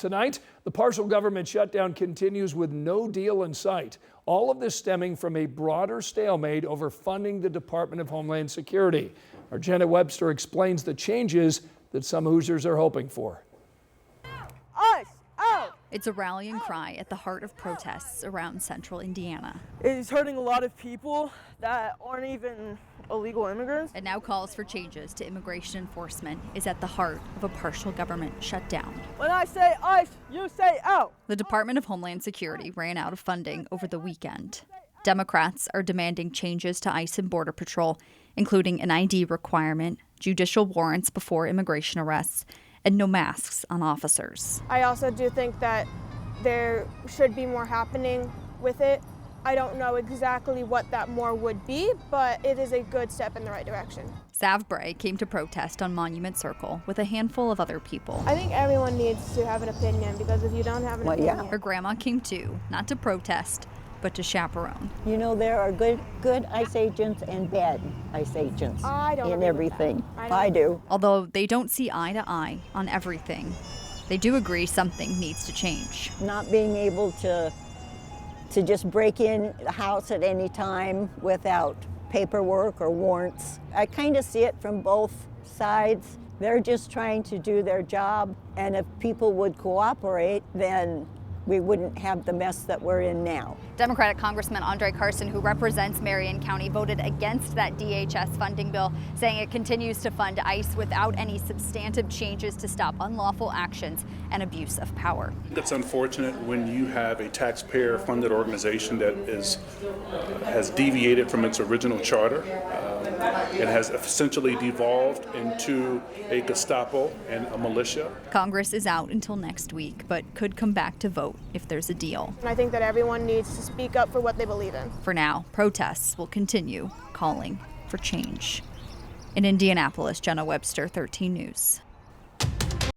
Tonight, the partial government shutdown continues with no deal in sight. All of this stemming from a broader stalemate over funding the Department of Homeland Security. Our Jenna Webster explains the changes that some Hoosiers are hoping for. Us out! It's a rallying cry at the heart of protests around central Indiana. It's hurting a lot of people that aren't even illegal immigrants. And now calls for changes to immigration enforcement is at the heart of a partial government shutdown. When I say us, you say out. The Department of Homeland Security ran out of funding over the weekend. Democrats are demanding changes to ICE and Border Patrol, including an ID requirement, judicial warrants before immigration arrests, and no masks on officers. I also do think that there should be more happening with it. I don't know exactly what that more would be, but it is a good step in the right direction. Sav Bray came to protest on Monument Circle with a handful of other people. I think everyone needs to have an opinion, because if you don't have an opinion... Her grandma came too, not to protest, but to chaperone. You know, there are good ICE agents and bad ICE agents in everything. I do. Although they don't see eye to eye on everything, they do agree something needs to change. Not being able to just break in the house at any time without paperwork or warrants. I kind of see it from both sides. They're just trying to do their job, and if people would cooperate, then we wouldn't have the mess that we're in now. Democratic Congressman Andre Carson, who represents Marion County, voted against that DHS funding bill, saying it continues to fund ICE without any substantive changes to stop unlawful actions and abuse of power. It's unfortunate when you have a taxpayer-funded organization that has deviated from its original charter. It has essentially devolved into a Gestapo and a militia. Congress is out until next week, but could come back to vote if there's a deal. And I think that everyone needs to speak up for what they believe in. For now, protests will continue calling for change. In Indianapolis, Jenna Webster, 13 News.